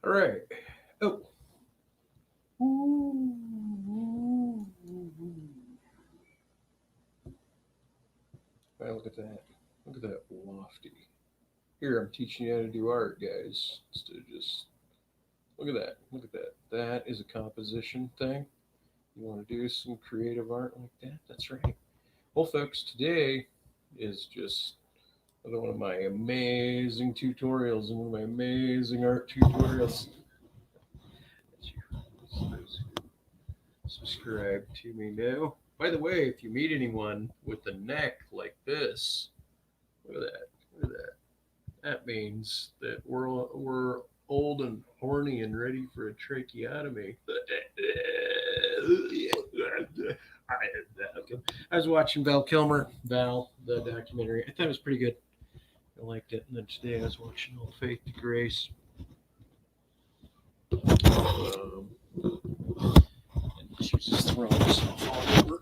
All right. Oh. Wow, look at that. Look at that lofty. Here, I'm teaching you how to do art, guys. Instead of just look at that. Look at that. That is a composition thing. You want to do some creative art like that? That's right. Well, folks, today is just another one of my amazing tutorials and one of my amazing art tutorials. Subscribe to me now. By the way, if you meet anyone with a neck like this, look at that. Look at that. That means that we're old and horny and ready for a tracheotomy. I was watching Val Kilmer, the documentary. I thought it was pretty good. I liked it. And then today I was watching Old Faith to Grace. And she was just throwing herself all over.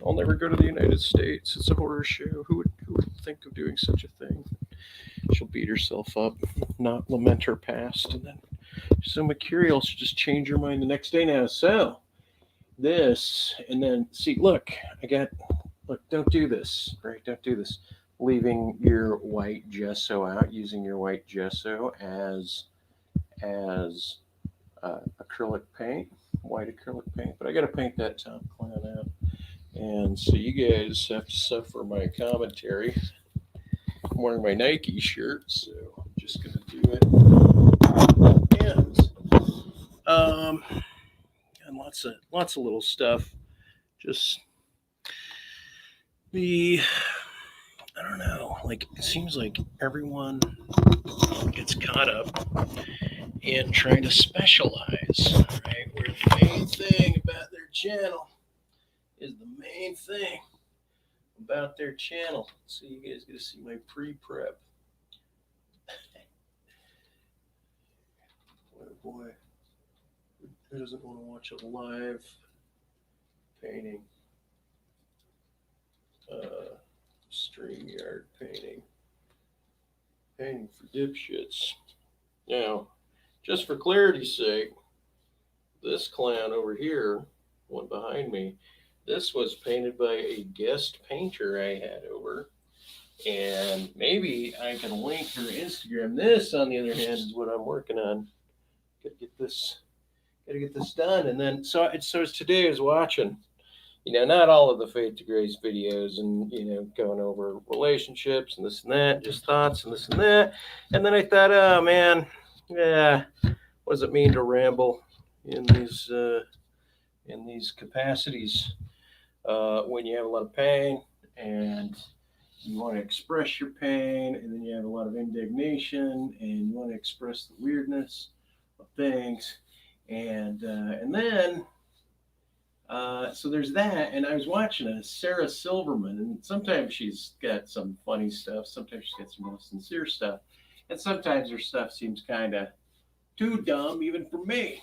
I'll never go to the United States. It's a horror show. Who would think of doing such a thing? She'll beat herself up, not lament her past, and then so mercurial she'll just change her mind the next day now. So this, and then see, look, don't do this, right? Don't do this. Leaving your white gesso out, using your white gesso as acrylic paint, white acrylic paint. But I got to paint that top clown out. And so you guys have to suffer my commentary. I'm wearing my Nike shirt, so I'm just going to do it. And lots of little stuff. Just I don't know, like it seems like everyone gets caught up in trying to specialize, right? Where the main thing about their channel is the main thing about their channel. So you guys get to see my pre-prep. Oh boy, who doesn't want to watch a live painting? StreamYard painting for dipshits. Now, just for clarity's sake, this clown over here, one behind me, this was painted by a guest painter I had over, and maybe I can link her Instagram. This, on the other hand, is what I'm working on. Gotta get this done, and then so as today I was watching, not all of the Faith to Grace videos and, going over relationships and this and that, just thoughts and this and that. And then I thought, oh man, yeah, what does it mean to ramble in these capacities when you have a lot of pain and you want to express your pain, and then you have a lot of indignation and you want to express the weirdness of things, and then. So there's that, and I was watching a Sarah Silverman, and sometimes she's got some funny stuff, sometimes she's got some real sincere stuff, and sometimes her stuff seems kind of too dumb even for me,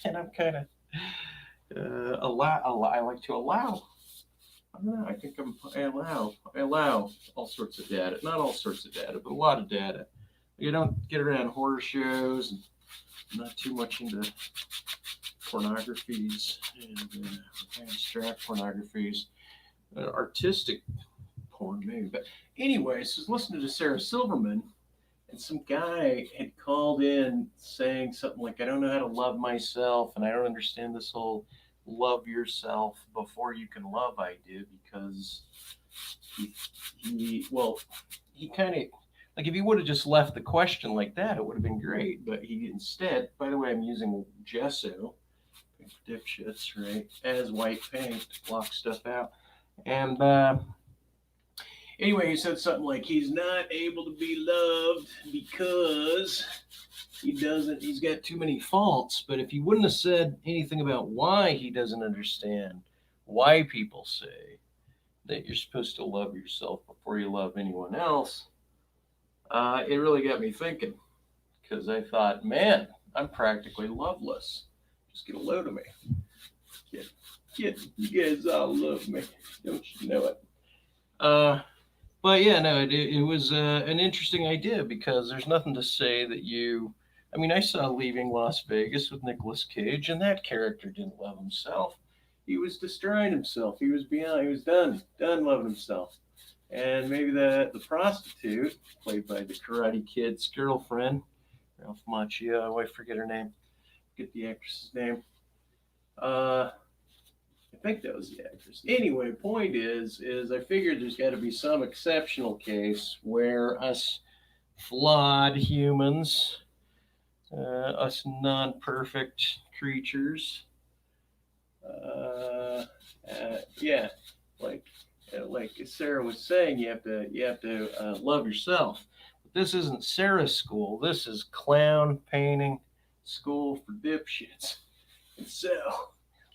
and I'm kind of I like to allow. I don't know. I think I allow all sorts of data, not all sorts of data, but a lot of data. You don't get around horror shows, and I'm not too much into pornographies and abstract pornographies, artistic porn maybe. But anyways, I was listening to Sarah Silverman, and some guy had called in saying something like, I don't know how to love myself, and I don't understand this whole love yourself before you can love idea, because he kind of, like, if he would have just left the question like that, it would have been great. But he instead, by the way, I'm using gesso, dipshits, right, as white paint to block stuff out. And anyway, he said something like he's not able to be loved because he's got too many faults. But if he wouldn't have said anything about why he doesn't understand why people say that you're supposed to love yourself before you love anyone else, it really got me thinking, because I thought, man, I'm practically loveless. Just get a load of me. You guys all love me. Don't you know it? But yeah, no, it was an interesting idea, because there's nothing to say that you. I mean, I saw Leaving Las Vegas with Nicolas Cage, and that character didn't love himself. He was destroying himself. He was beyond. He was done loving himself. And maybe the prostitute, played by the Karate Kid's girlfriend, Ralph Macchio, I forget her name. Get the actress's name. I think that was the actress. Anyway, point is I figured there's got to be some exceptional case where us flawed humans, us non-perfect creatures, yeah, like like Sarah was saying, you have to love yourself. But this isn't Sarah's school. This is clown painting school for dipshits. And so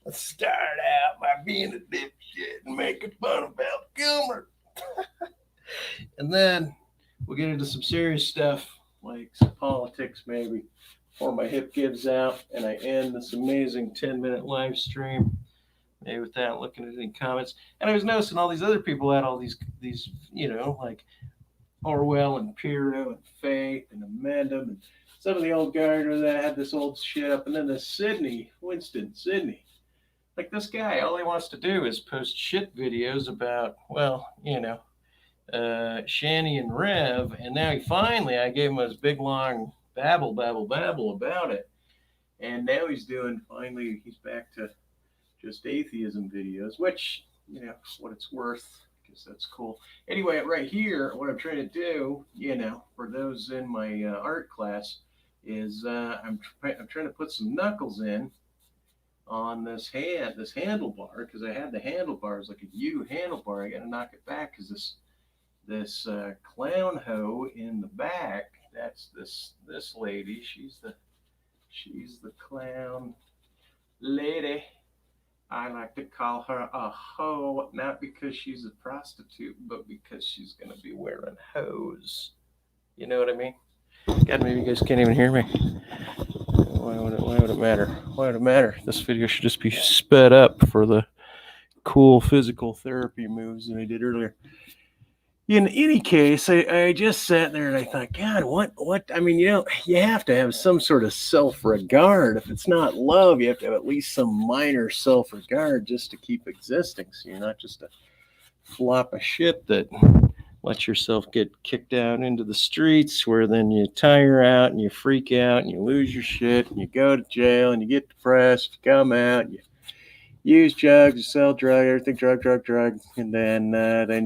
let's start out by being a dipshit and making fun of Val Kilmer. And then we'll get into some serious stuff, like some politics maybe, before my hip gives out and I end this amazing 10-minute live stream. Maybe without looking at any comments. And I was noticing all these other people had all these like Orwell and Pirro and Faith and Amanda and some of the old guard that had this old shit up. And then the Winston Sydney. Like this guy, all he wants to do is post shit videos about, Shanny and Rev. And now I gave him this big long babble about it. And now he's back to just atheism videos, which, what it's worth, because that's cool. Anyway, right here, what I'm trying to do, for those in my art class, is I'm trying to put some knuckles in on this handlebar, because I had the handlebars like a U handlebar. I got to knock it back, because this clown hoe in the back, that's this lady. She's the clown lady. I like to call her a hoe, not because she's a prostitute, but because she's going to be wearing hose. You know what I mean? God, maybe you guys can't even hear me. Why would it matter? Why would it matter? This video should just be sped up for the cool physical therapy moves that I did earlier. In any case, I just sat there and I thought, God, what? I mean, you have to have some sort of self-regard. If it's not love, you have to have at least some minor self-regard just to keep existing. So you're not just a flop of shit that lets yourself get kicked out into the streets, where then you tire out and you freak out and you lose your shit and you go to jail and you get depressed, you come out, you use drugs, you sell drugs, everything drug, and then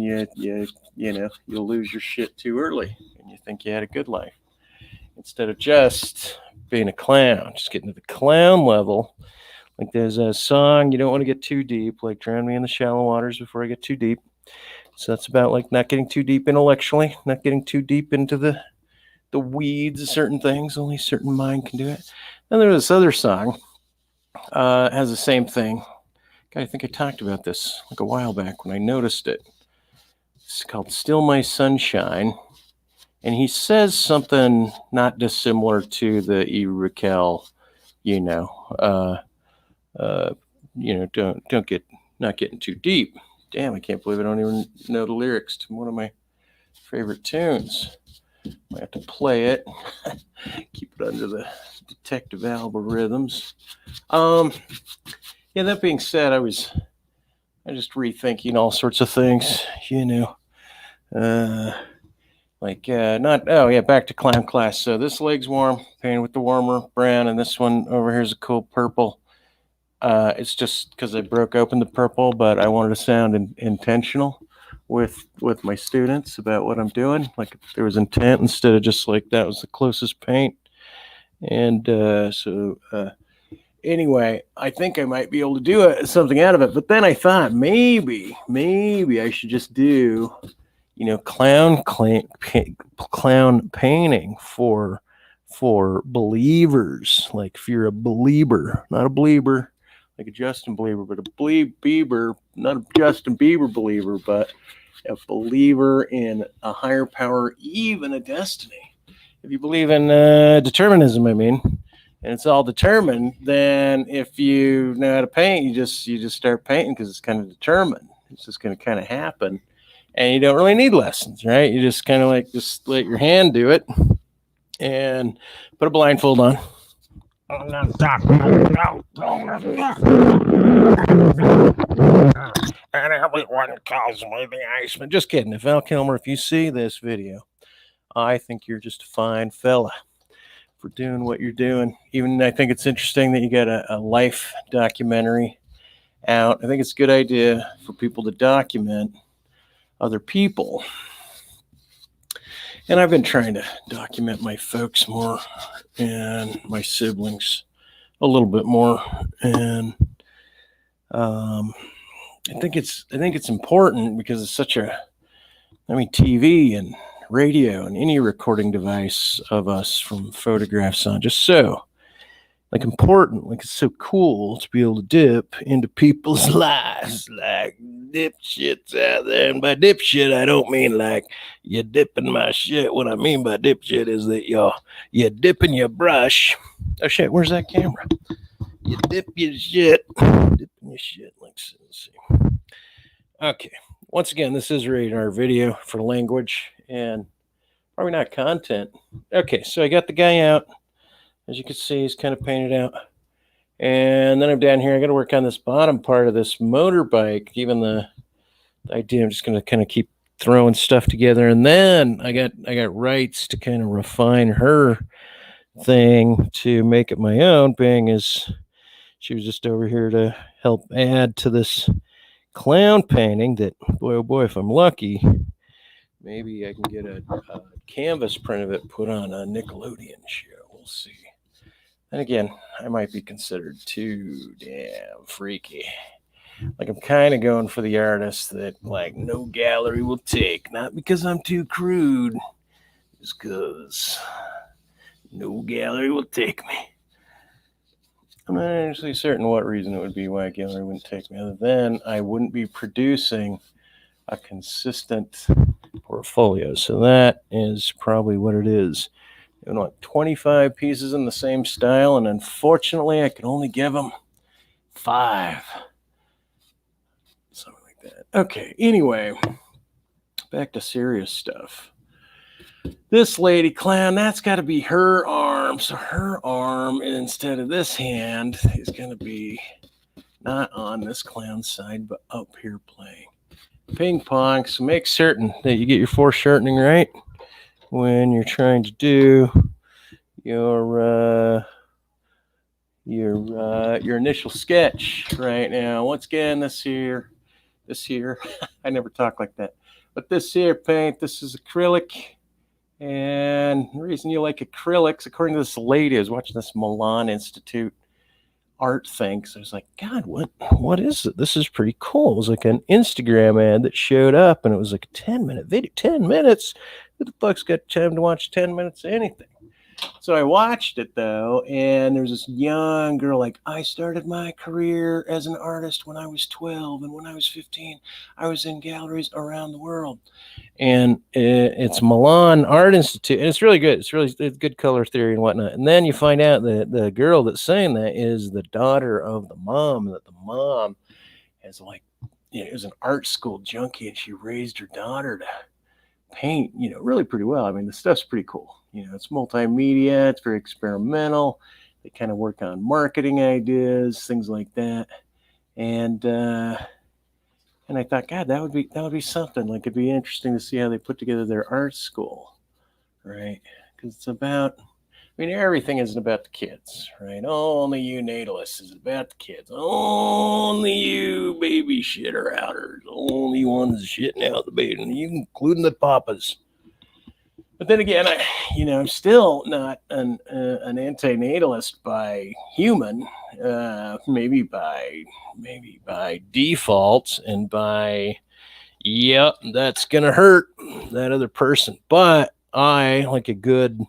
you'll lose your shit too early, and you think you had a good life, instead of just being a clown, just getting to the clown level. Like there's a song, you don't want to get too deep, like drown me in the shallow waters before I get too deep. So that's about like not getting too deep intellectually, not getting too deep into the weeds of certain things. Only a certain mind can do it. And there's this other song, has the same thing. I think I talked about this like a while back when I noticed it. It's called Still My Sunshine. And he says something not dissimilar to the E. Raquel, not getting too deep. Damn, I can't believe I don't even know the lyrics to one of my favorite tunes. I have to play it, keep it under the detective algorithms. Yeah, that being said, I just rethinking all sorts of things, back to clown class. So this leg's warm, painted with the warmer brown, and this one over here is a cool purple. It's just because I broke open the purple, but I wanted to sound intentional with my students about what I'm doing. Like there was intent instead of just like that was the closest paint. And anyway, I think I might be able to do something out of it. But then I thought maybe I should just do, clown painting for believers. Like if you're a believer, not a believer, like a Justin Bieber, but a Bieber, not a Justin Bieber believer, but a believer in a higher power, even a destiny. If you believe in determinism, I mean, and it's all determined, then if you know how to paint, you just start painting because it's kind of determined. It's just going to kind of happen, and you don't really need lessons, right? You just kind of like just let your hand do it, and put a blindfold on. And everyone calls me the Iceman. Just kidding. If Val Kilmer, if you see this video, I think you're just a fine fella for doing what you're doing. Even I think it's interesting that you got a life documentary out. I think it's a good idea for people to document other people. And I've been trying to document my folks more and my siblings a little bit more. And I think it's important because it's such TV and radio and any recording device of us from photographs on, just so like important, like it's so cool to be able to dip into people's lives like dipshits out there. And by dipshit, I don't mean like you're dipping my shit. What I mean by dipshit is that you're dipping your brush. Oh shit, where's that camera? You dip your shit. Dipping your shit. Let's see. Okay. Once again, this is radar video for language and probably not content. Okay, so I got the guy out. As you can see, he's kind of painted out. And then I'm down here. I got to work on this bottom part of this motorbike. Even the idea, I'm just going to kind of keep throwing stuff together. And then I got rights to kind of refine her thing to make it my own, being as she was just over here to help add to this clown painting that, boy, oh boy, if I'm lucky, maybe I can get a canvas print of it put on a Nickelodeon show. We'll see. And again, I might be considered too damn freaky. Like I'm kind of going for the artist that like no gallery will take. Not because I'm too crude, just because no gallery will take me. I'm not actually certain what reason it would be why a gallery wouldn't take me, other than I wouldn't be producing a consistent portfolio. So that is probably what it is. You know, like 25 pieces in the same style, and unfortunately, I can only give them 5. Something like that. Okay, anyway, back to serious stuff. This lady clown, that's got to be her arm. So her arm, instead of this hand, is going to be not on this clown's side, but up here playing ping pong. So make certain that you get your foreshortening right when you're trying to do your initial sketch right now. Once again, this here, I never talk like that, but this here paint, this is acrylic. And the reason you like acrylics, according to this lady, I was watching this Milan Institute art thing. So I was like, God, what is it? This is pretty cool. It was like an Instagram ad that showed up, and it was like a 10-minute video. 10 minutes? Who the fuck's got time to watch 10 minutes of anything? So I watched it, though, and there's this young girl, like, I started my career as an artist when I was 12, and when I was 15, I was in galleries around the world. And it's Milan Art Institute, and it's really good. It's good color theory and whatnot. And then you find out that the girl that's saying that is the daughter of the mom, that the mom is like, it was an art school junkie, and she raised her daughter to paint, really pretty well. I mean, the stuff's pretty cool. It's multimedia, it's very experimental. They kind of work on marketing ideas, things like that. And I thought, God, that would be something. Like, it'd be interesting to see how they put together their art school, right? Because it's about, everything isn't about the kids, right? Only you natalists is about the kids. Only you baby shitter outers, only ones shitting out the baby, including the papas. But then again, I'm still not an antinatalist by human, maybe by default, and by, yep, that's gonna hurt that other person. But I, like a good,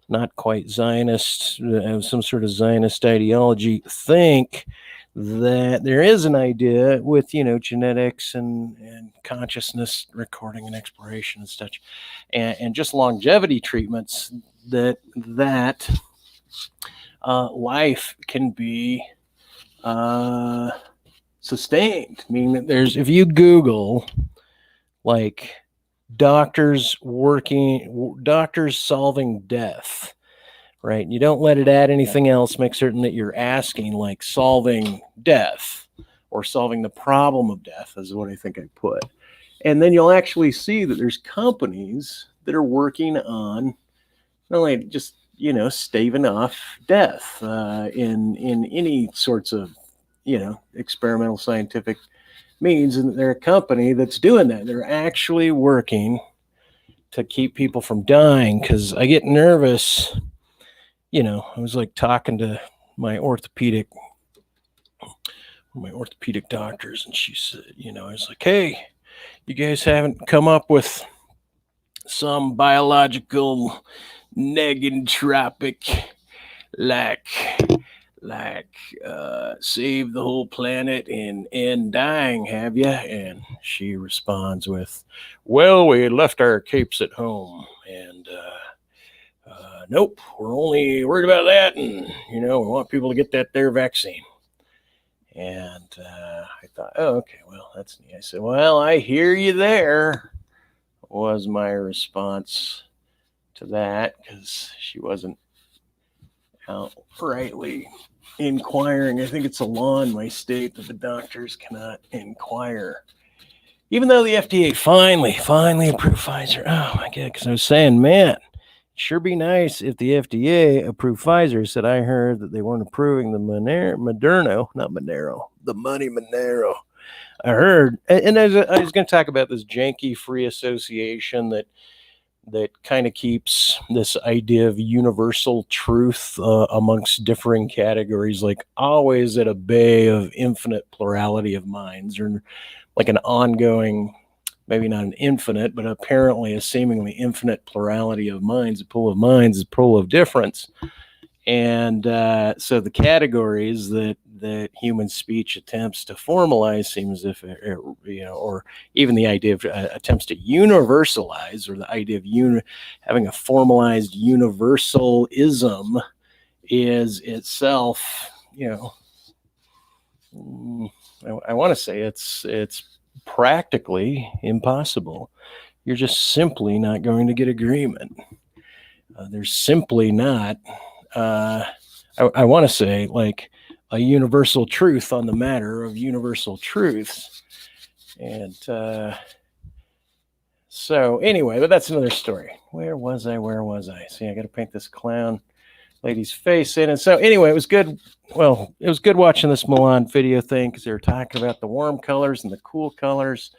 not quite Zionist, some sort of Zionist ideology, think that there is an idea with, genetics and consciousness recording and exploration and such, and just longevity treatments, that life can be sustained. Meaning that if you Google like doctors solving death, right? You don't let it add anything else. Make certain that you're asking like solving death or solving the problem of death is what I think I put. And then you'll actually see that there's companies that are working on not only just, staving off death in any sorts of, experimental scientific means. And they're a company that's doing that. They're actually working to keep people from dying, because I get nervous. I was like talking to my orthopedic doctors, and she said, I was like, hey, you guys haven't come up with some biological negentropic like save the whole planet and end dying, have you? And she responds with, well, we left our capes at home, and nope, we're only worried about that, and we want people to get that there vaccine. And I thought, oh, okay, well, that's neat. I said, well, I hear you there, was my response to that, because she wasn't outrightly inquiring. I think it's a law in my state that the doctors cannot inquire, even though the FDA finally approved Pfizer. Oh my God, because I was saying, man, sure be nice if the FDA approved Pfizer. Said I heard that they weren't approving the Moderno, not Monero, the money Monero. I heard, and I was going to talk about this janky free association that kind of keeps this idea of universal truth amongst differing categories, like always at a bay of infinite plurality of minds, or like an ongoing, maybe not an infinite, but apparently a seemingly infinite plurality of minds. A pool of minds is a pool of difference. And so the categories that human speech attempts to formalize seem as if, or even the idea of attempts to universalize, or the idea of having a formalized universalism is itself, I want to say it's practically impossible. You're just simply not going to get agreement. There's simply not. I want to say like a universal truth on the matter of universal truths. And so anyway, but that's another story. Where was I? See, I got to paint this clown lady's face in. And so anyway, it was good. Well, it was good watching this Milan video thing, because they were talking about the warm colors and the cool colors.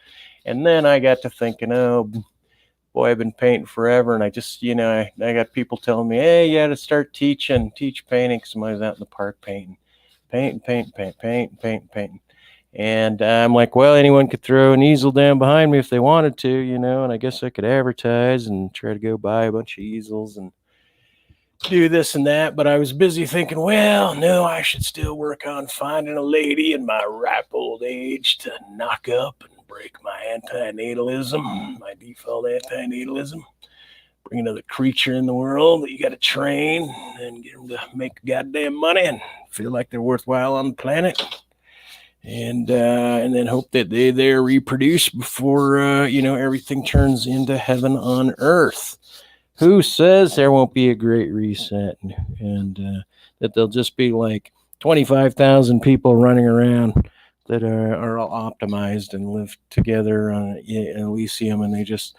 And then I got to thinking, oh, boy, I've been painting forever, and I just, I got people telling me, hey, you got to start teach painting, because I was out in the park painting. And I'm like, well, anyone could throw an easel down behind me if they wanted to, and I guess I could advertise and try to go buy a bunch of easels and do this and that. But I was busy thinking, well, no, I should still work on finding a lady in my ripe old age to knock up and break my antinatalism, my default antinatalism. Bring another creature in the world that you got to train and get them to make goddamn money and feel like they're worthwhile on the planet. And then hope that they reproduce before, everything turns into heaven on earth. Who says there won't be a great reset, and that there'll just be like 25,000 people running around that are all optimized and live together on Elysium, and they just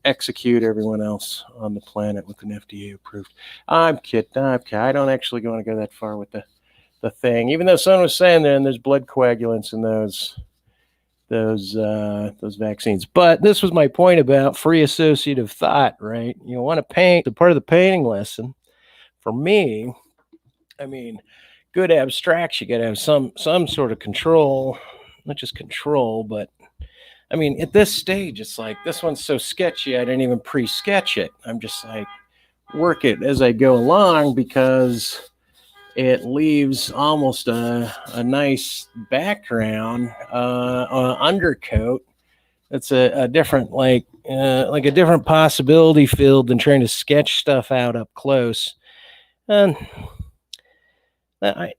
execute everyone else on the planet with an FDA approved. I'm kidding. I don't actually want to go that far with the thing, even though someone was saying there's blood coagulants in those vaccines. But this was my point about free associative thought, right? You want to paint, the part of the painting lesson for me, I mean, good abstraction, you got to have some sort of control, not just control, but I mean, at this stage, it's like, this one's so sketchy, I didn't even pre-sketch it. I'm just like, work it as I go along, because it leaves almost a nice background, undercoat. It's a different like a different possibility field than trying to sketch stuff out up close. And I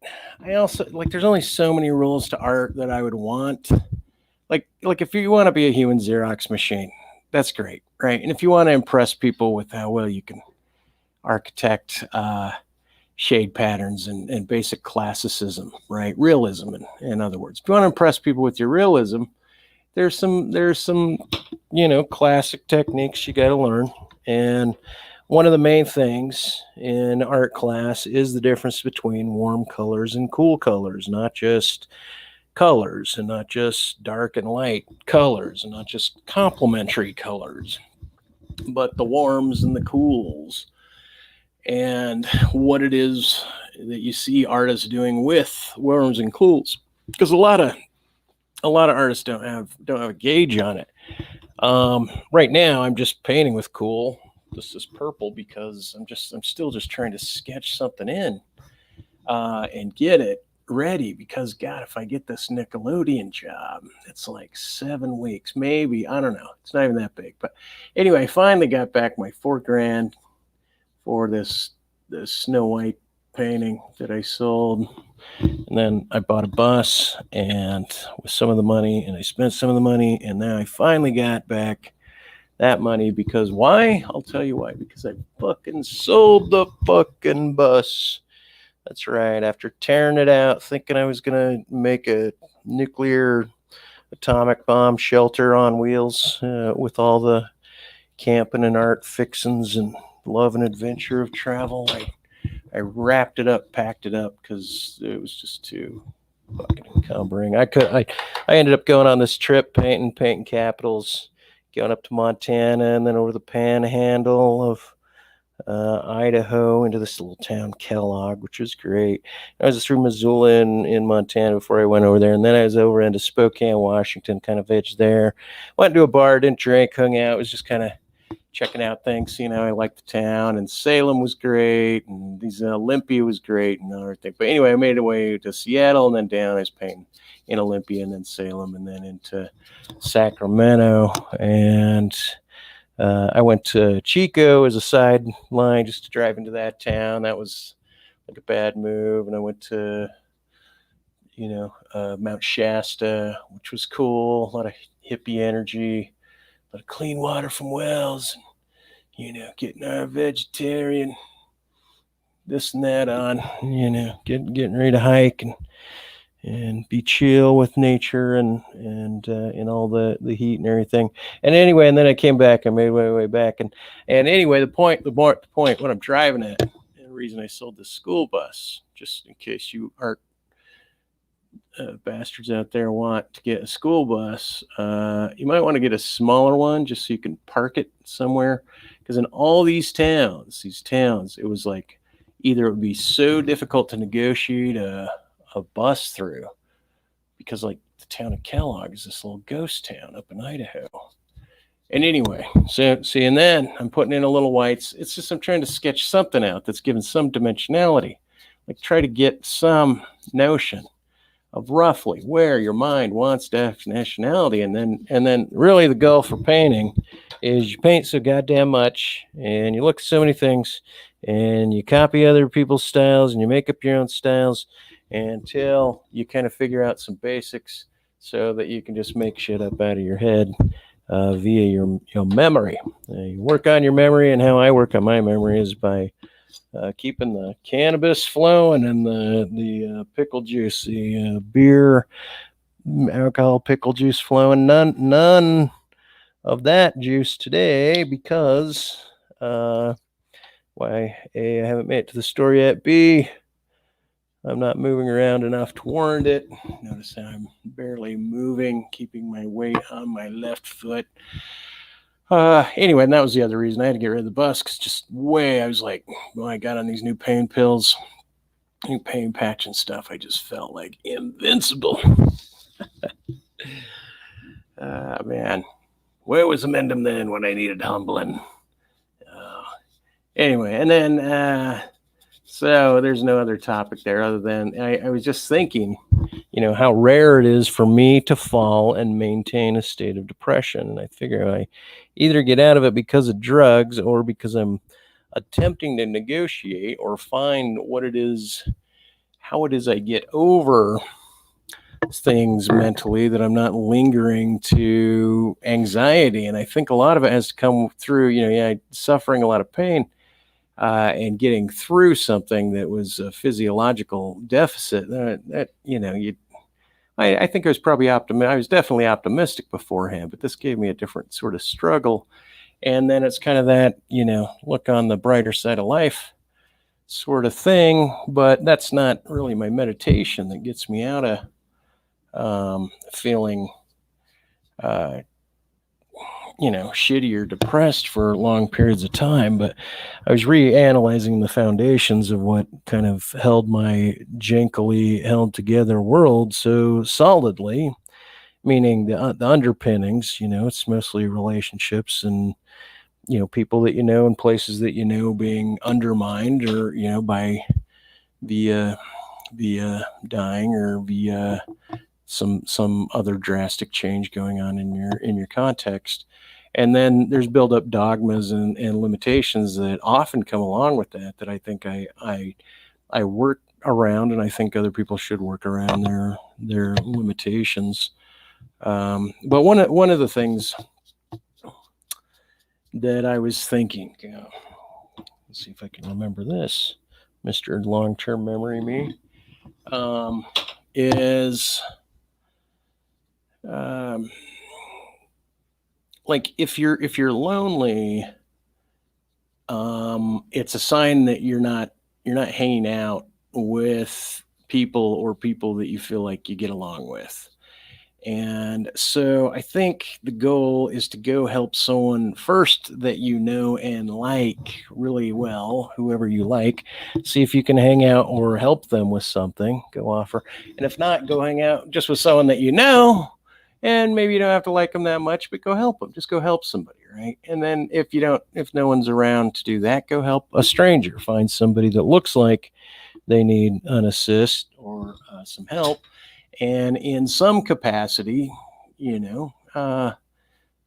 also like there's only so many rules to art that I would want. Like if you want to be a human Xerox machine, that's great, right? And if you want to impress people with how well you can architect shade patterns and basic classicism, right? Realism, in other words. If you want to impress people with your realism, there's some classic techniques you got to learn. And one of the main things in art class is the difference between warm colors and cool colors, not just colors and not just dark and light colors and not just complementary colors, but the warms and the cools, and what it is that you see artists doing with warms and cools, because a lot of artists don't have a gauge on it. Right now I'm just painting with cool. This is purple because I'm still just trying to sketch something in and get it ready, because God, if I get this Nickelodeon job, it's like 7 weeks, maybe, I don't know, it's not even that big. But anyway, I finally got back my $4,000 for this Snow White painting that I sold, and then I bought a bus and with some of the money, and I spent some of the money, and now I finally got back that money. Because why? I'll tell you why. Because I fucking sold the fucking bus. That's right. After tearing it out, thinking I was going to make a nuclear atomic bomb shelter on wheels with all the camping and art fixins and love and adventure of travel, I wrapped it up, packed it up, because it was just too fucking encumbering. I ended up going on this trip painting capitals, going up to Montana and then over the panhandle of Idaho into this little town Kellogg, which was great. I was through Missoula in Montana before I went over there, and then I was over into Spokane, Washington, kind of edge there. Went to a bar, didn't drink, hung out. It was just kind of checking out things, seeing how I liked the town. And Salem was great, and Olympia was great, and everything. But anyway, I made my way to Seattle, and then down. I was painting in Olympia, and then Salem, and then into Sacramento, and I went to Chico as a sideline just to drive into that town. That was like a bad move. And I went to, Mount Shasta, which was cool. A lot of hippie energy, a lot of clean water from wells, and, getting our vegetarian this and that on, getting ready to hike and be chill with nature and all the heat and everything. And anyway, and then I came back. I made my way back, and anyway, the point, what I'm driving at, and the reason I sold this school bus, just in case you art bastards out there want to get a school bus, you might want to get a smaller one just so you can park it somewhere. Because in all these towns, it was like either it would be so difficult to negotiate a bus through, because like the town of Kellogg is this little ghost town up in Idaho. And anyway, so see, and then I'm putting in a little whites. It's just I'm trying to sketch something out that's given some dimensionality, like try to get some notion of roughly where your mind wants nationality. And then really the goal for painting is you paint so goddamn much, and you look at so many things, and you copy other people's styles, and you make up your own styles until you kind of figure out some basics so that you can just make shit up out of your head via your memory. You work on your memory, and how I work on my memory is by keeping the cannabis flowing and the pickle juice, the beer, alcohol, pickle juice flowing. None of that juice today, because why? A, I haven't made it to the store yet. B, I'm not moving around enough to warrant it. Notice how I'm barely moving, keeping my weight on my left foot. Anyway, and that was the other reason I had to get rid of the bus, because I was like, when I got on these new pain pills, new pain patch and stuff, I just felt like invincible. Man, where was Amendum then when I needed humbling? Anyway, and then So there's no other topic there other than I was just thinking, how rare it is for me to fall and maintain a state of depression. And I figure I either get out of it because of drugs or because I'm attempting to negotiate or find how it is I get over things mentally, that I'm not lingering to anxiety. And I think a lot of it has to come through, suffering a lot of pain. And getting through something that was a physiological deficit. I think I was probably optimistic. I was definitely optimistic beforehand, but this gave me a different sort of struggle. And then it's kind of that, look on the brighter side of life sort of thing. But that's not really my meditation that gets me out of feeling shitty or depressed for long periods of time. But I was reanalyzing the foundations of what kind of held my jankily held together world so solidly, meaning the underpinnings. It's mostly relationships and people that and places that being undermined or by via dying or via some other drastic change going on in your context. And then there's build up dogmas and limitations that often come along with that I think I work around, and I think other people should work around their limitations. But one of the things that I was thinking, let's see if I can remember this, Mr. Long-term memory me, is like if you're lonely, it's a sign that you're not hanging out with people that you feel like you get along with. And so I think the goal is to go help someone first that and like really well, whoever you like. See if you can hang out or help them with something. Go offer. And if not, go hang out just with someone that and maybe you don't have to like them that much, but go help them. Just go help somebody, right? And then if no one's around to do that, go help a stranger. Find somebody that looks like they need an assist or some help. And in some capacity,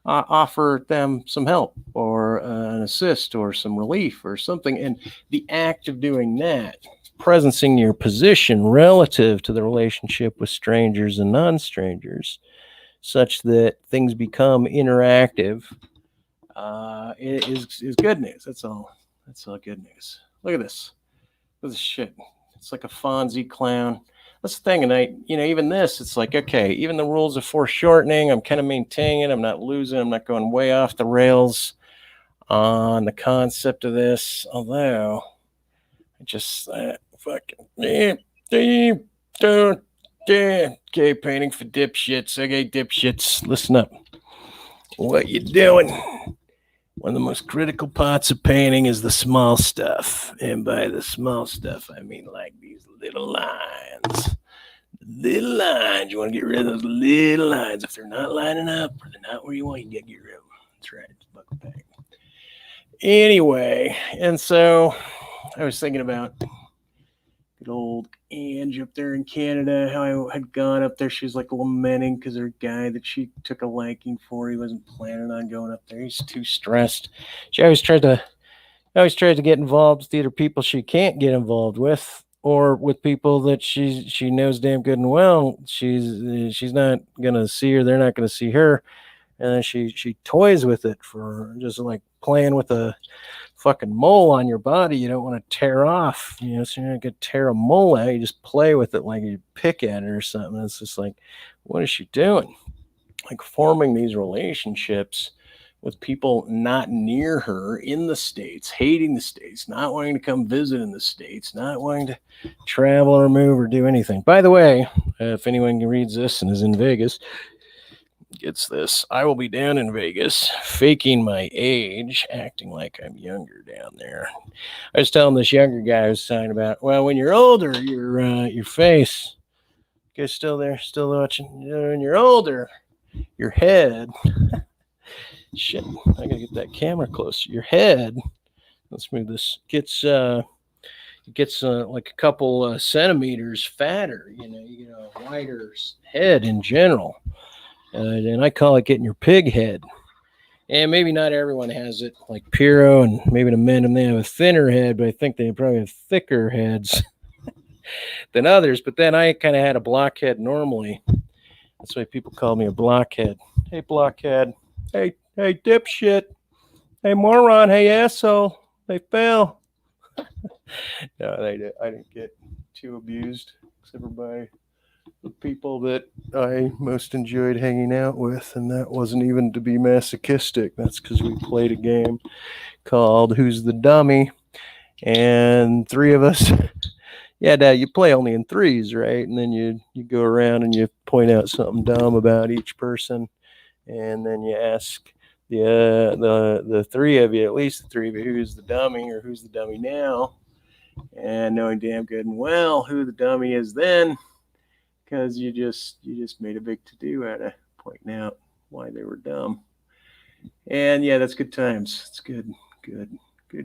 offer them some help or an assist or some relief or something. And the act of doing that, presencing your position relative to the relationship with strangers and non-strangers, such that things become interactive, is good news. That's all good news. Look at this. Look at this shit. It's like a Fonzie clown. That's the thing. And even this, it's like, okay, even the rules of foreshortening, I'm kind of maintaining it. I'm not losing. I'm not going way off the rails on the concept of this. Although, I just fucking don't. Okay, painting for dipshits. Okay, dipshits, listen up. What you doing? One of the most critical parts of painting is the small stuff. And by the small stuff, I mean like these little lines. Little lines. You want to get rid of those little lines. If they're not lining up or they're not where you want, you got to get rid of them. That's right. It's buckle paint. Anyway, and so I was thinking about good old Ange up there in Canada, how I had gone up there. She was like lamenting because her guy that she took a liking for, he wasn't planning on going up there. He's too stressed. She always tried to get involved with either people she can't get involved with or with people that she knows damn good and well she's not gonna see, or they're not gonna see her. And then she toys with it for just like playing with a fucking mole on your body you don't want to tear off, so you're not gonna tear a mole out. You just play with it like you pick at it or something. It's just like, what is she doing? Like forming these relationships with people not near her in the States, hating the States, not wanting to come visit in the States, not wanting to travel or move or do anything. By the way, if anyone reads this and is in Vegas, gets this, I will be down in Vegas faking my age, acting like I'm younger down there. I was telling this younger guy I was talking about, well, when you're older, your face, you guys still there, still watching? When you're older, your head, shit, I gotta get that camera closer. Your head, let's move this, gets it gets like a couple centimeters fatter. You know, you get a wider head in general, and I call it getting your pig head. And maybe not everyone has it, like Piro, and maybe the men and they have a thinner head, but I think they probably have thicker heads than others. But then I kind of had a blockhead normally. That's why people call me a blockhead. Hey, blockhead. Hey, dipshit. Hey, moron. Hey, asshole. They fell. No, I didn't get too abused, except for by the people that I most enjoyed hanging out with, and that wasn't even to be masochistic. That's because we played a game called Who's the Dummy, and three of us. Yeah, Dad, you play only in threes, right? And then you go around and you point out something dumb about each person, and then you ask the three of you, at least the three of you, who's the dummy or who's the dummy now, and knowing damn good and well who the dummy is then, because you just made a big to-do out of pointing out why they were dumb. And yeah, that's good times. It's good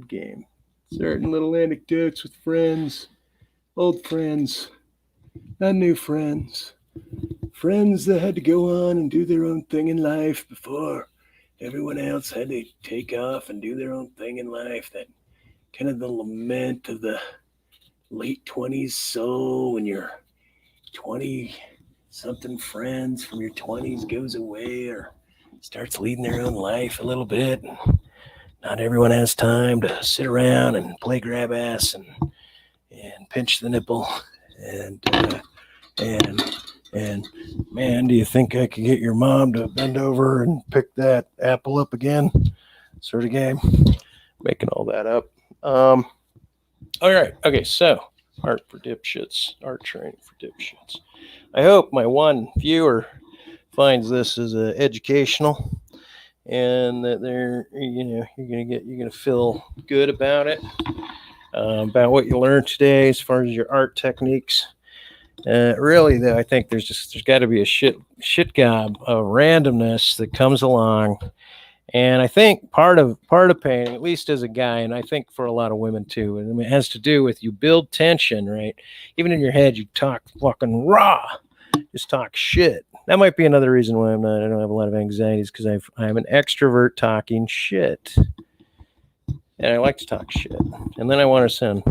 game. Certain little anecdotes with friends, old friends, not new friends, friends that had to go on and do their own thing in life before everyone else had to take off and do their own thing in life. That kind of the lament of the late 20s soul when you're 20-something friends from your 20s goes away or starts leading their own life a little bit. Not everyone has time to sit around and play grab ass and pinch the nipple and man, do you think I could get your mom to bend over and pick that apple up again? Sort of game. Making all that up. All right. Okay, so art for dipshits, art training for dipshits. I hope my one viewer finds this as educational, and that you're gonna feel good about it, about what you learned today as far as your art techniques. Really, though, I think there's got to be a shit gob of randomness that comes along. And I think part of painting, at least as a guy, and I think for a lot of women too, and it has to do with you build tension, right? Even in your head, you talk fucking raw, just talk shit. That might be another reason why I don't have a lot of anxieties, because I'm an extrovert talking shit, and I like to talk shit. And then I want to sound,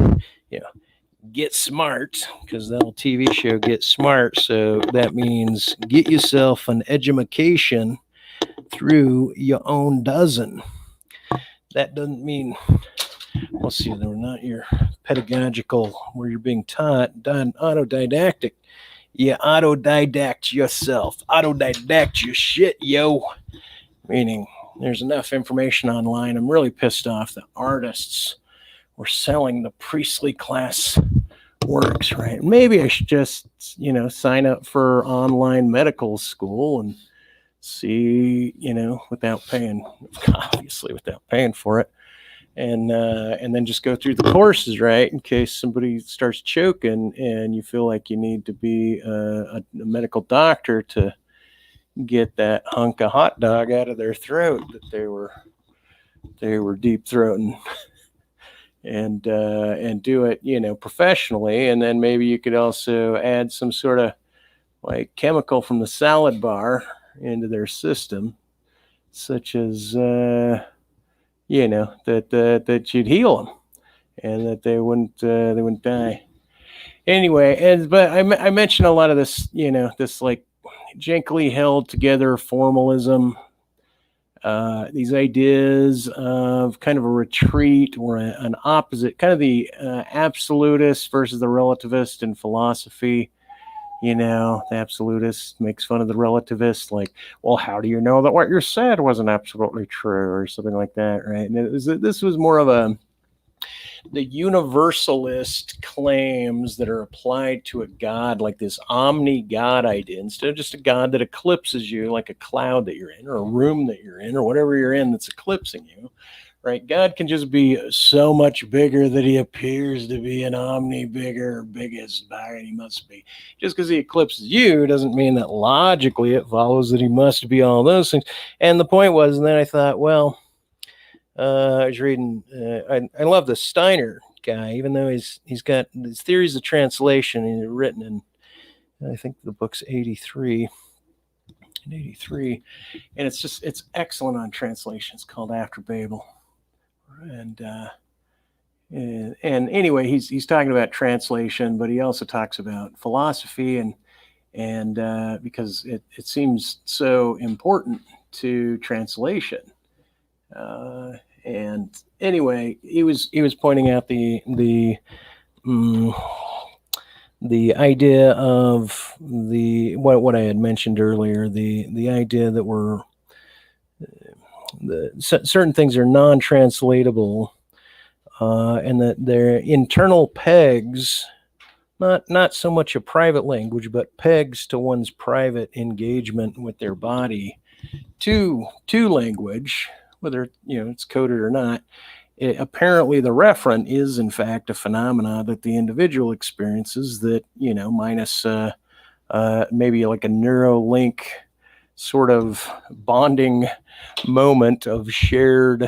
Get Smart, because that old TV show Get Smart. So that means get yourself an edumacation through your own dozen. That doesn't mean, we'll see, they're not your pedagogical where you're being taught, done autodidactic. You autodidact yourself, autodidact your shit, yo. Meaning there's enough information online. I'm really pissed off that artists were selling the priestly class works, right? Maybe I should just, sign up for online medical school and see, without paying for it, and then just go through the courses, right? In case somebody starts choking and you feel like you need to be a medical doctor to get that hunk of hot dog out of their throat that they were deep throating. And do it, professionally. And then maybe you could also add some sort of like chemical from the salad bar into their system, such as, that you'd heal them and that they wouldn't die. Anyway, but I mentioned a lot of this, this like jankily held together formalism. These ideas of kind of a retreat or an opposite, kind of the absolutist versus the relativist in philosophy. The absolutist makes fun of the relativist, like, well, how do you know that what you said wasn't absolutely true, or something like that, right? And this was more of the universalist claims that are applied to a God, like this omni-God idea, instead of just a God that eclipses you, like a cloud that you're in, or a room that you're in, or whatever you're in that's eclipsing you, right? God can just be so much bigger that he appears to be an biggest bigger he must be. Just because he eclipses you doesn't mean that logically it follows that he must be all those things. And the point was, and then I thought, well, I was reading, I love the Steiner guy, even though he's got his theories of translation. He's written in, I think the book's 83, and it's excellent on translation. It's called After Babel, and anyway, he's talking about translation, but he also talks about philosophy and because it seems so important to translation. And anyway, he was pointing out the idea of what I had mentioned earlier, the idea that certain things are non-translatable, and that their internal pegs, not so much a private language, but pegs to one's private engagement with their body to language, whether it's coded or not. Apparently the referent is in fact a phenomena that the individual experiences that, minus maybe like a Neuralink sort of bonding moment of shared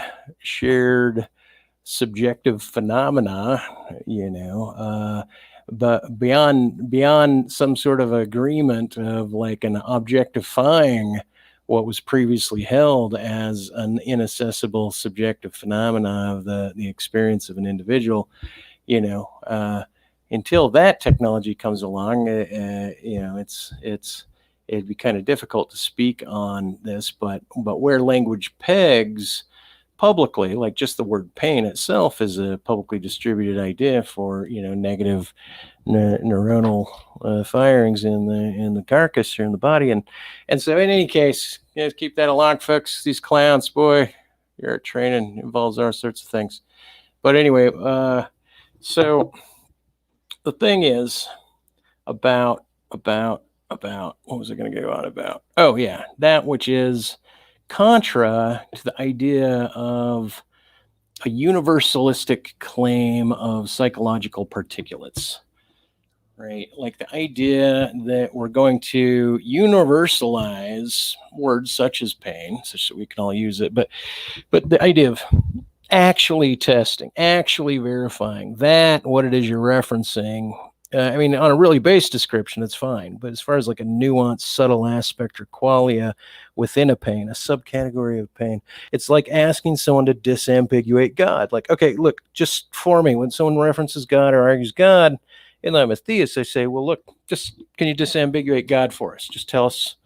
subjective phenomena, but beyond some sort of agreement of like an objectifying what was previously held as an inaccessible subjective phenomena of the experience of an individual, until that technology comes along, it'd be kind of difficult to speak on this, but where language pegs publicly, like just the word pain itself is a publicly distributed idea for negative neuronal firings in the carcass or in the body, and so in any case, keep that along, folks. These clowns, boy, your training involves all sorts of things. But anyway, so the thing is about what was I going to go on about? Oh yeah, that which is contra to the idea of a universalistic claim of psychological particulates, right? Like the idea that we're going to universalize words such as pain, such that we can all use it, but the idea of actually testing, actually verifying that what it is you're referencing. I mean, on a really base description, it's fine. But as far as like a nuanced, subtle aspect or qualia within a pain, a subcategory of pain, it's like asking someone to disambiguate God. Like, okay, look, just for me, when someone references God or argues God, and I'm a theist, I say, well, look, just can you disambiguate God for us? Just tell us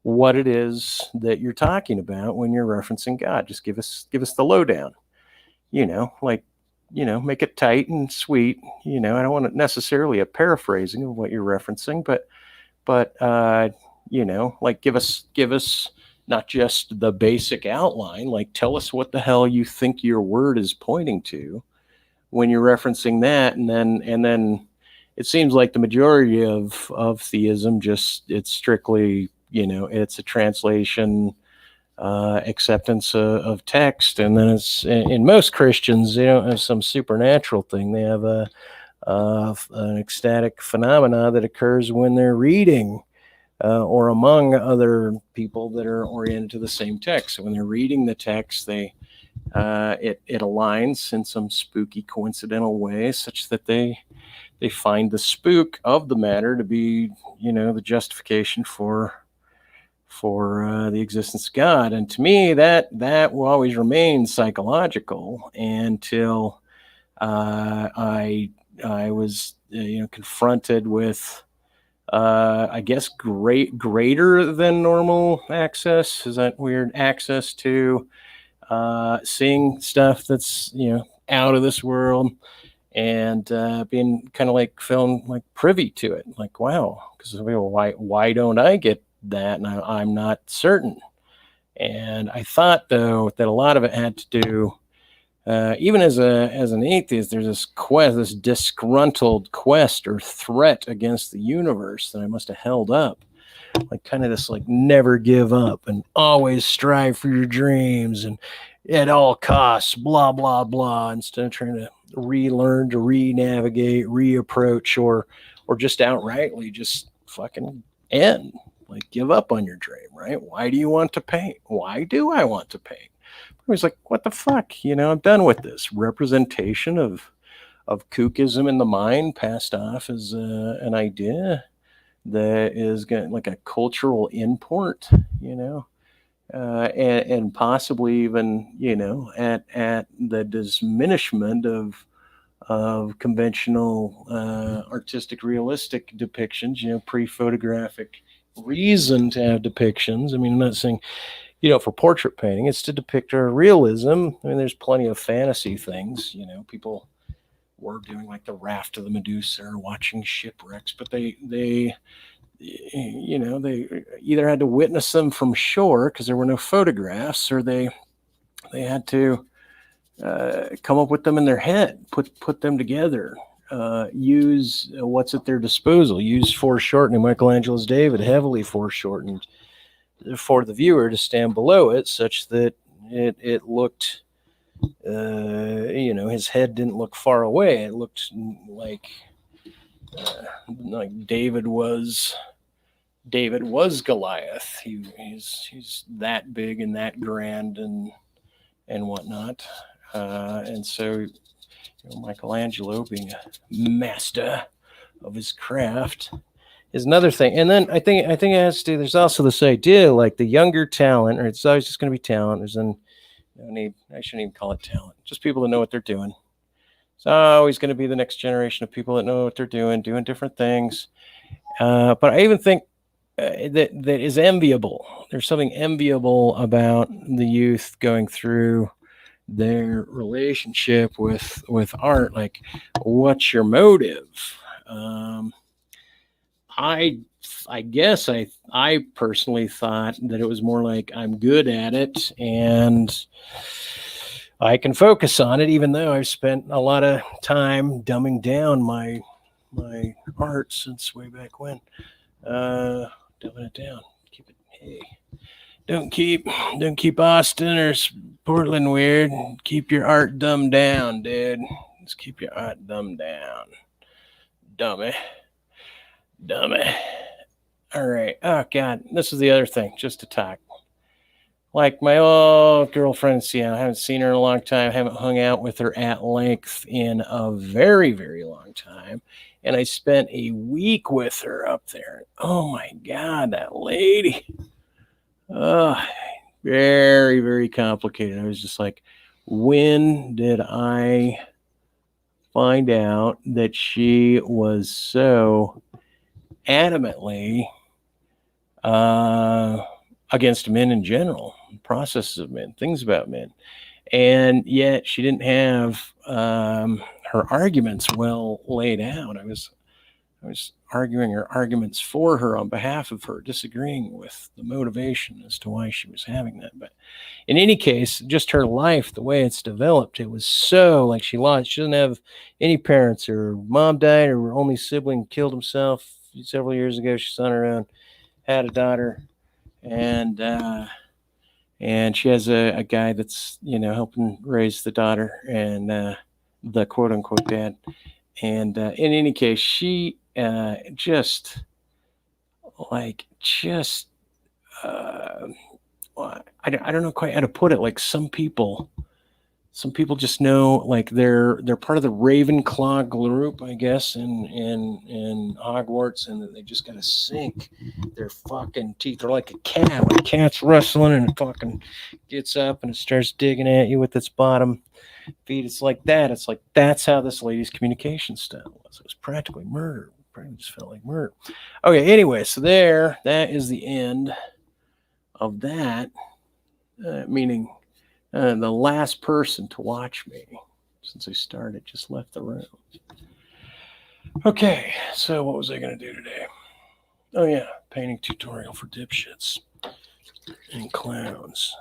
what it is that you're talking about when you're referencing God. Just give us the lowdown. Make it tight and sweet. I don't want necessarily a paraphrasing of what you're referencing, but like give us not just the basic outline, like tell us what the hell you think your word is pointing to when you're referencing that. And then it seems like the majority of theism, just it's strictly, it's a translation, acceptance of text, and then it's in most Christians, they don't have some supernatural thing. They have an ecstatic phenomena that occurs when they're reading or among other people that are oriented to the same text. So when they're reading the text, it aligns in some spooky coincidental way, such that they find the spook of the matter to be, the justification for the existence of God. And to me, that will always remain psychological until I was confronted with I guess greater than normal access. Is that weird? Access to seeing stuff that's out of this world, and being kind of like feeling like privy to it. Like, wow, because why don't I get that? And I'm not certain. And I thought, though, that a lot of it had to do, even as an atheist, there's this disgruntled quest or threat against the universe that I must have held up, like kind of this like never give up and always strive for your dreams and at all costs, blah blah blah, instead of trying to relearn to re-navigate, reapproach, or just outrightly just fucking end. Like, give up on your dream, right? Why do you want to paint? Why do I want to paint? I was like, what the fuck? I'm done with this representation of kookism in the mind passed off as an idea that is like a cultural import, and possibly even, at the diminishment of conventional artistic realistic depictions, pre-photographic reason to have depictions. I mean, I'm not saying, for portrait painting, it's to depict a realism. I mean, there's plenty of fantasy things, people were doing like the raft of the Medusa or watching shipwrecks, but they either had to witness them from shore because there were no photographs, or they had to come up with them in their head, put them together, use what's at their disposal, use foreshortening. Michelangelo's David heavily foreshortened for the viewer to stand below it, such that it looked, his head didn't look far away. It looked like David was Goliath. He's that big and that grand and whatnot. And so, Michelangelo, being a master of his craft, is another thing. And then I think it has to. There's also this idea, like the younger talent, or it's always just going to be talent. There's I shouldn't even call it talent. Just people that know what they're doing. It's always going to be the next generation of people that know what they're doing different things. But I even think that is enviable. There's something enviable about the youth going through their relationship with art. Like, what's your motive? I guess I personally thought that it was more like, I'm good at it and I can focus on it, even though I've spent a lot of time dumbing down my art since way back when. Dumbing it down. Keep it. Hey, don't keep Austin or Portland weird. Keep your art dumbed down, dude. Just keep your art dumbed down, dummy. All right. Oh God, this is the other thing. Just to talk. Like my old girlfriend in Seattle, I haven't seen her in a long time. I haven't hung out with her at length in a very, very long time. And I spent a week with her up there. Oh my God, that lady. Very, very complicated. I was just like, when did I find out that she was so adamantly against men in general, processes of men, things about men, and yet she didn't have her arguments well laid out. I was arguing her arguments for her on behalf of her, disagreeing with the motivation as to why she was having that. But in any case, just her life, the way it's developed, it was so like she doesn't have any parents. Her mom died, her only sibling killed himself several years ago. She's on her own, had a daughter, and she has a guy that's, helping raise the daughter and the quote unquote dad. And in any case, she I don't know quite how to put it. Like some people just know, like they're part of the Ravenclaw group, I guess, in Hogwarts, and that they just got to sink their fucking teeth. They're like a cat. When a cat's rustling and it fucking gets up and it starts digging at you with its bottom feet. It's like that. It's like, that's how this lady's communication style was. It was practically murder. It probably just felt like murder. Okay, anyway, so that is the end of that, meaning the last person to watch me since I started just left the room. Okay, so what was I going to do today? Oh yeah, painting tutorial for dipshits and clowns.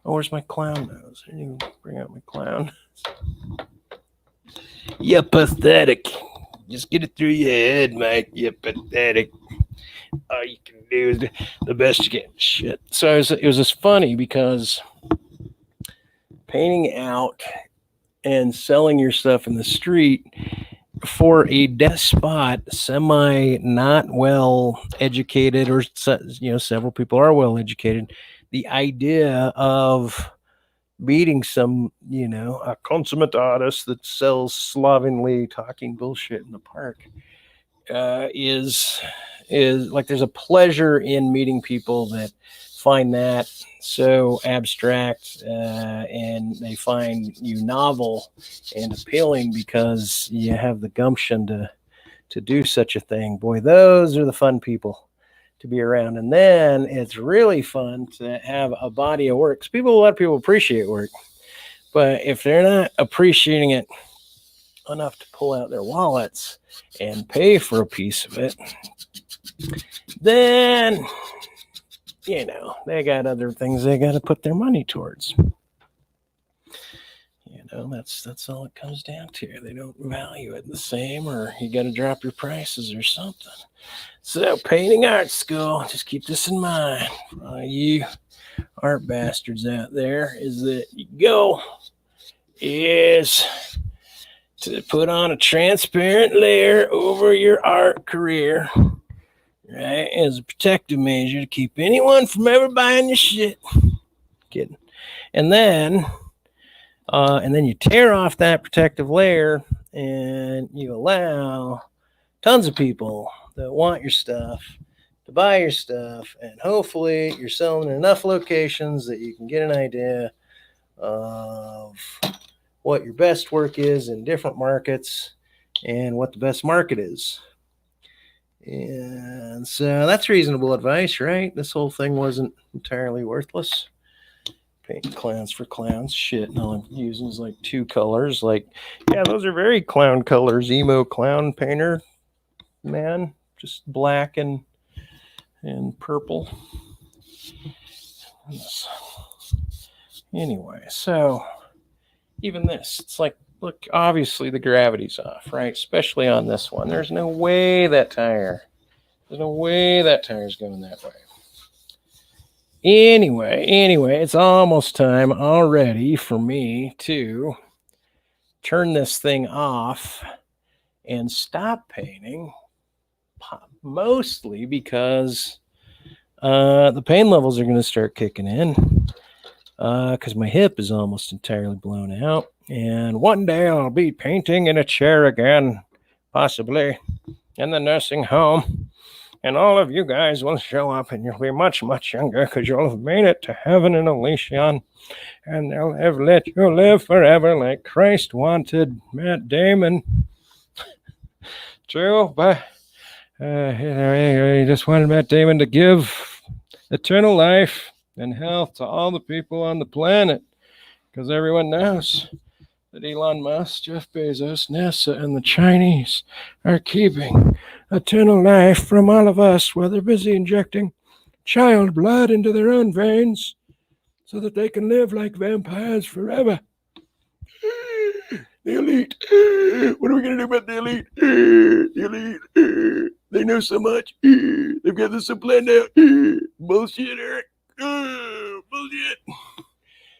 Oh, where's my clown nose? I didn't even bring out my clown. You're pathetic. Just get it through your head, Mike. You're pathetic. All you can do is the best you can. Shit. So it was just funny because painting out and selling your stuff in the street for a despot, semi not well educated, or several people are well educated. The idea of beating some, a consummate artist that sells slovenly talking bullshit in the park, is like there's a pleasure in meeting people that find that so abstract, and they find you novel and appealing because you have the gumption to do such a thing. Boy, those are the fun people to be around. And then it's really fun to have a body of work. A lot of people appreciate work, but if they're not appreciating it enough to pull out their wallets and pay for a piece of it, then they got other things they got to put their money towards. That's all it comes down to. They don't value it the same, or you got to drop your prices or something. So, painting art school, just keep this in mind for all you art bastards out there, is that your goal is to put on a transparent layer over your art career, right, as a protective measure to keep anyone from ever buying your shit. Kidding. And then you tear off that protective layer and you allow tons of people that want your stuff to buy your stuff, and hopefully you're selling in enough locations that you can get an idea of what your best work is in different markets and what the best market is. And so that's reasonable advice, right? This whole thing wasn't entirely worthless. Painting clowns for clowns. Shit, and all I'm using is like 2 colors. Like, yeah, those are very clown colors. Emo clown painter, man. Just black and purple. Anyway, so even this, it's like, look, obviously the gravity's off, right? Especially on this one. There's no way that tire's going that way. Anyway, it's almost time already for me to turn this thing off and stop painting, mostly because the pain levels are going to start kicking in, because my hip is almost entirely blown out. And one day I'll be painting in a chair again, possibly in the nursing home. And all of you guys will show up, and you'll be much, much younger because you'll have made it to heaven in Elysian. And they'll have let you live forever like Christ wanted Matt Damon to. But, he just wanted Matt Damon to give eternal life and health to all the people on the planet, because everyone knows that Elon Musk, Jeff Bezos, NASA, and the Chinese are keeping eternal life from all of us while they're busy injecting child blood into their own veins so that they can live like vampires forever. The elite. What are we going to do about the elite? The elite. They know so much. They've got this planned out. Bullshit, Eric. Bullshit.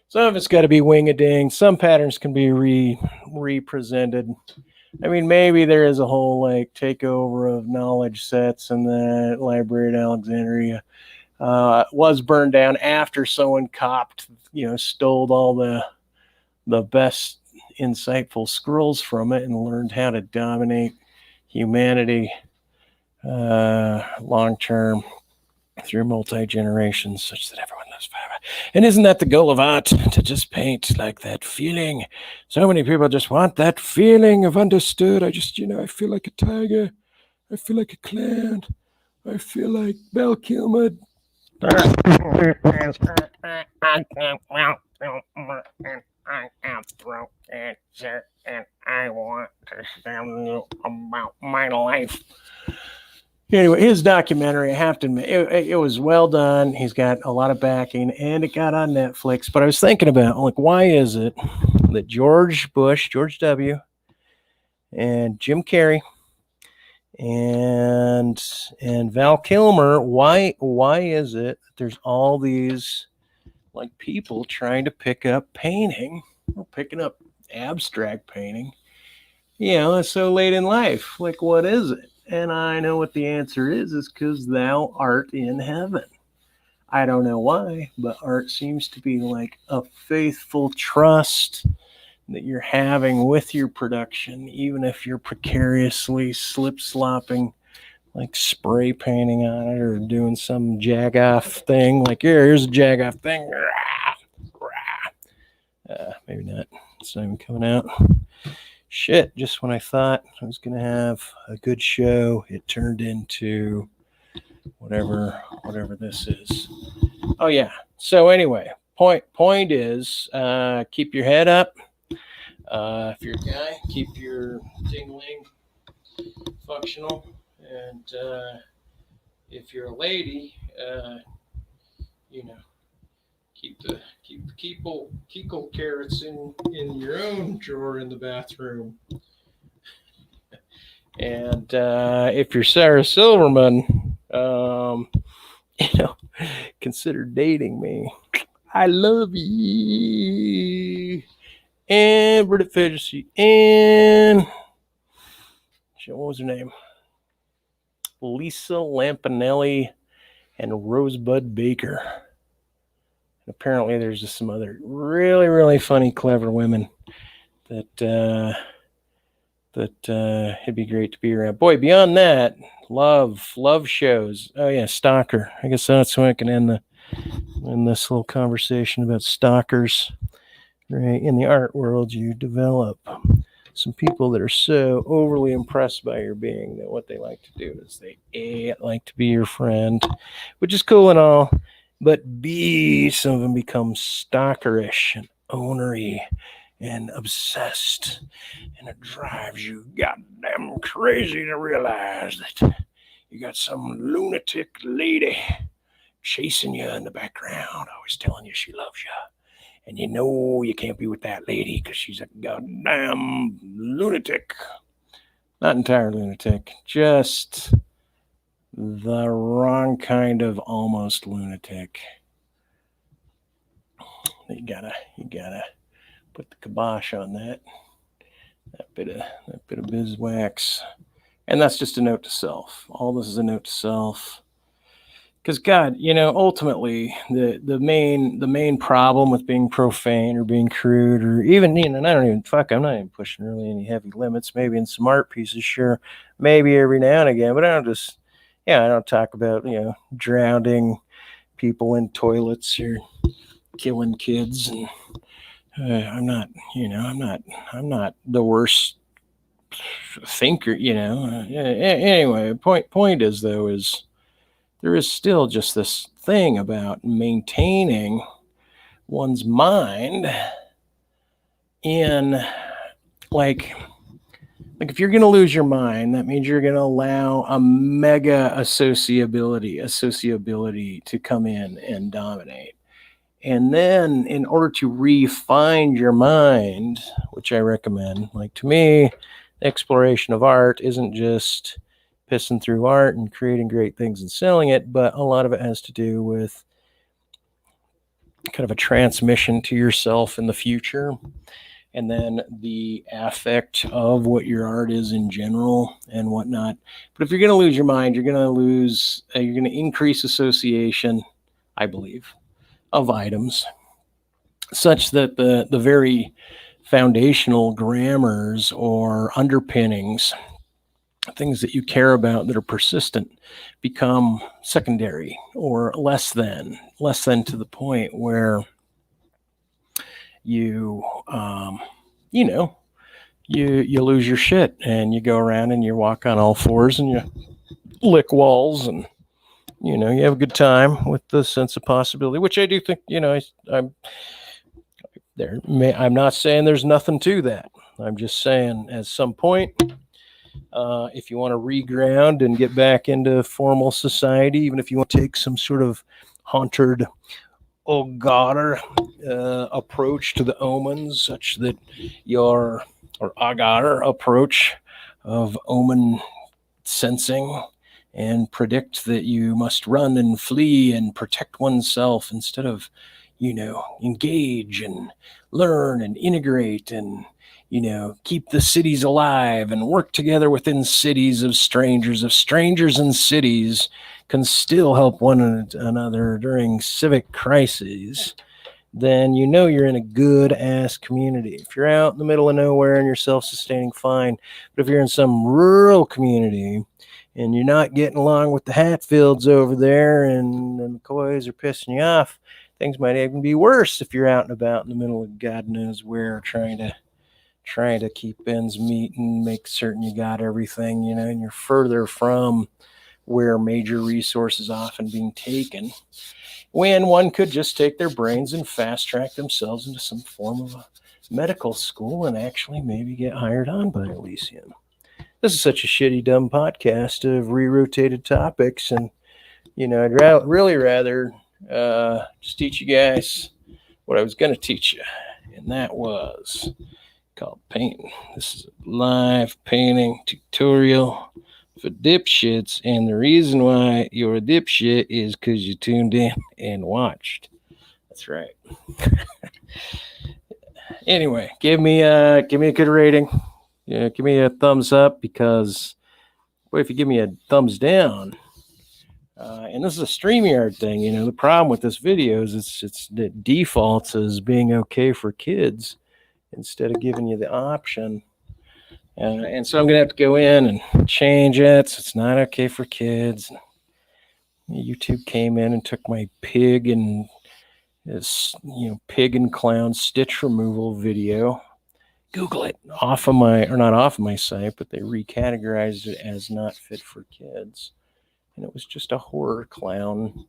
Some of it's got to be wing-a-ding. Some patterns can be represented. I mean, maybe there is a whole like takeover of knowledge sets, and the library at Alexandria was burned down after someone stole all the best insightful scrolls from it and learned how to dominate humanity long-term through multi-generations, such that everyone lives forever. And isn't that the goal of art? To just paint like that feeling. So many people just want that feeling of understood. I feel like a tiger. I feel like a clown. I feel like Val Kilmer. I have throat cancer, and I want to tell you about my life. Anyway, his documentary, I have to admit, it was well done. He's got a lot of backing, and it got on Netflix. But I was thinking about, like, why is it that George W., and Jim Carrey, and Val Kilmer, why is it that there's all these like people trying to pick up painting, or picking up abstract painting, so late in life? Like, what is it? And I know what the answer is because thou art in heaven. I don't know why, but art seems to be like a faithful trust that you're having with your production, even if you're precariously slip slopping, like spray painting on it or doing some jag-off thing. Like, here's a jag-off thing. Maybe not. It's not even coming out. Shit, just when I thought I was going to have a good show, it turned into whatever this is. Oh, yeah. So anyway, point is, keep your head up. If you're a guy, keep your ding-ling functional. And if you're a lady, keep the Kegel carrots in your own drawer in the bathroom. And if you're Sarah Silverman, consider dating me. I love you. And Britta Fidgety. And what was her name? Lisa Lampanelli and Rosebud Baker. And apparently there's just some other really, really funny, clever women that it'd be great to be around. Boy, beyond that, love shows. Oh yeah, stalker. I guess that's how I can end this little conversation about stalkers. Right, in the art world, you develop some people that are so overly impressed by your being that what they like to do is they like to be your friend, which is cool and all, but B, some of them become stalkerish and ownery and obsessed, and it drives you goddamn crazy to realize that you got some lunatic lady chasing you in the background, always telling you she loves you. And you know you can't be with that lady because she's a goddamn lunatic. Not entire lunatic, just the wrong kind of almost lunatic. You gotta put the kibosh on that bit of beeswax. And that's just a note to self. All this is a note to self. Because God, ultimately the main problem with being profane or being crude or even, I'm not even pushing really any heavy limits. Maybe in some art pieces, sure, maybe every now and again, but I don't talk about, drowning people in toilets or killing kids. And I'm not the worst thinker, Anyway, point is though, is there is still just this thing about maintaining one's mind in like if you're going to lose your mind, that means you're going to allow a mega associability to come in and dominate. And then in order to re-find your mind, which I recommend, like to me, the exploration of art isn't just pissing through art and creating great things and selling it, but a lot of it has to do with kind of a transmission to yourself in the future, and then the affect of what your art is in general and whatnot. But if you're going to lose your mind, you're going to increase association, I believe, of items, such that the very foundational grammars or underpinnings, things that you care about that are persistent, become secondary or less than to the point where you lose your shit and you go around and you walk on all fours and you lick walls and you have a good time with the sense of possibility, which I do think, I'm there. I'm not saying there's nothing to that. I'm just saying at some point, if you want to reground and get back into formal society, even if you want to take some sort of haunted Ogader approach to the omens, such that your Ogader approach of omen sensing and predict that you must run and flee and protect oneself instead of, engage and learn and integrate and keep the cities alive and work together within cities of strangers. If strangers in cities can still help one another during civic crises, then you're in a good ass community. If you're out in the middle of nowhere and you're self-sustaining, fine. But if you're in some rural community and you're not getting along with the Hatfields over there and the McCoys are pissing you off, things might even be worse if you're out and about in the middle of God knows where, trying to keep ends meet and make certain you got everything, and you're further from where major resources often being taken, when one could just take their brains and fast track themselves into some form of a medical school and actually maybe get hired on by Elysium. This is such a shitty, dumb podcast of re-rotated topics, and I'd really rather just teach you guys what I was going to teach you, and that was called painting. This is a live painting tutorial for dipshits, and the reason why you're a dipshit is because you tuned in and watched. That's right. Anyway, give me a good rating. Give me a thumbs up, because if you give me a thumbs down, and this is a StreamYard thing, the problem with this video is it defaults as being okay for kids instead of giving you the option. And so I'm going to have to go in and change it. So it's not okay for kids. YouTube came in and took my pig and clown stitch removal video. Google it. Not off of my site, but they recategorized it as not fit for kids. And it was just a horror clown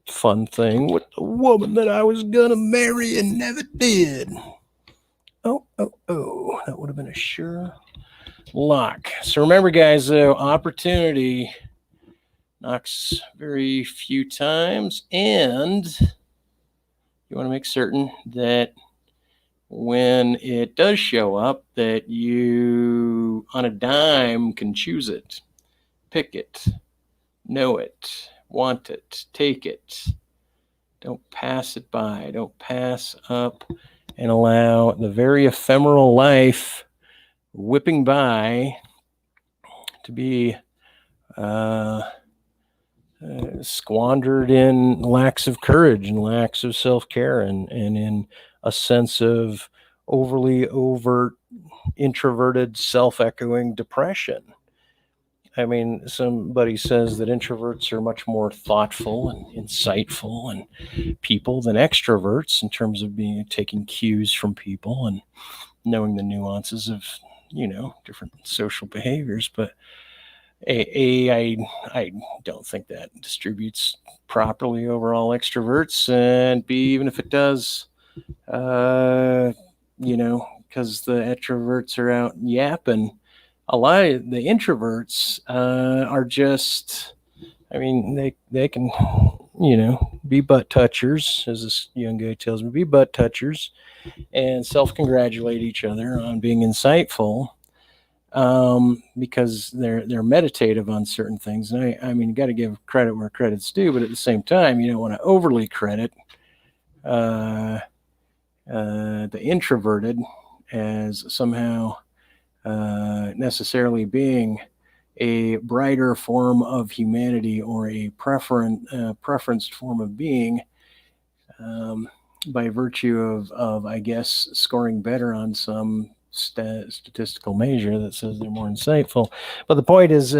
fun thing with a woman that I was going to marry and never did. Oh, that would have been a sure lock. So remember, guys, though, opportunity knocks very few times, and you want to make certain that when it does show up, that you, on a dime, can choose it, pick it, know it, want it, take it. Don't pass it by. Don't pass up and allow the very ephemeral life whipping by to be squandered in lacks of courage and lacks of self-care and in a sense of overly overt, introverted, self-echoing depression. I mean, somebody says that introverts are much more thoughtful and insightful and people than extroverts in terms of taking cues from people and knowing the nuances of, different social behaviors. But I don't think that distributes properly over all extroverts, and B, even if it does, because the extroverts are out yapping, a lot of the introverts are just, they can, be butt touchers, as this young guy tells me, be butt touchers and self-congratulate each other on being insightful, because they're meditative on certain things. And you got to give credit where credit's due, but at the same time, you don't want to overly credit the introverted as somehow necessarily being a brighter form of humanity or a preferenced form of being, by virtue of I guess scoring better on some statistical measure that says they're more insightful. But the point is,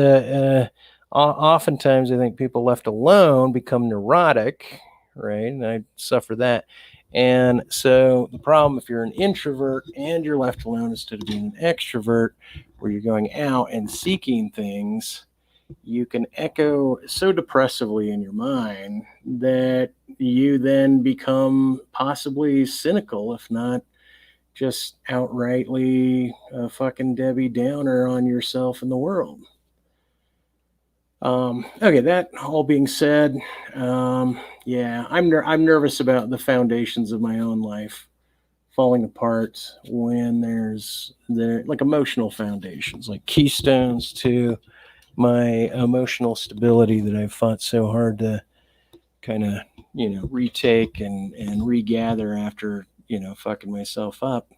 oftentimes I think people left alone become neurotic, right? And I suffer that. And so the problem, if you're an introvert and you're left alone instead of being an extrovert, where you're going out and seeking things, you can echo so depressively in your mind that you then become possibly cynical, if not just outrightly a fucking Debbie Downer on yourself and the world. Okay, that all being said, yeah, I'm nervous about the foundations of my own life falling apart when there's like emotional foundations, like keystones to my emotional stability that I've fought so hard to kind of, retake and regather after, fucking myself up.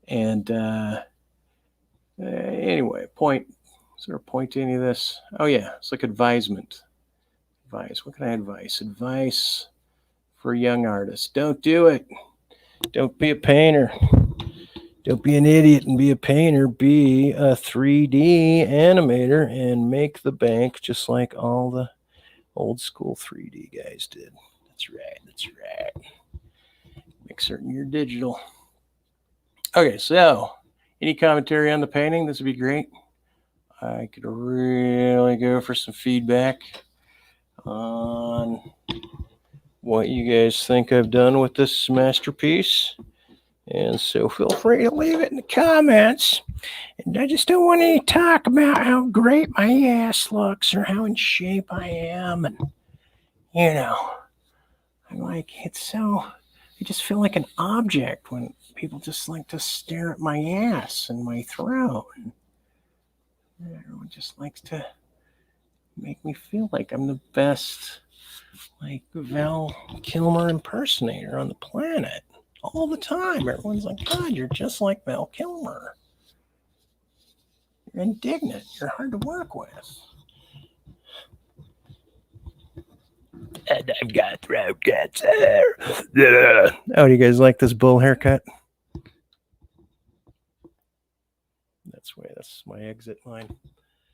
And anyway, is there a point to any of this? Oh yeah, it's like advisement. Advice. What can I advise? Advice for young artists. Don't do it. Don't be a painter. Don't be an idiot and be a painter. Be a 3D animator and make the bank just like all the old school 3D guys did. That's right. That's right. Make certain you're digital. Okay, so any commentary on the painting? This would be great. I could really go for some feedback on what you guys think I've done with this masterpiece. And so feel free to leave it in the comments. And I just don't want any talk about how great my ass looks or how in shape I am. And, you know, I'm like, it's so, I just feel like an object when people just like to stare at my ass and my throat. And everyone just likes to make me feel like I'm the best, like, Val Kilmer impersonator on the planet. All the time. Everyone's like, God, you're just like Val Kilmer. You're indignant. You're hard to work with. And I've got throat cancer. Oh, do you guys like this bull haircut? That's my exit line.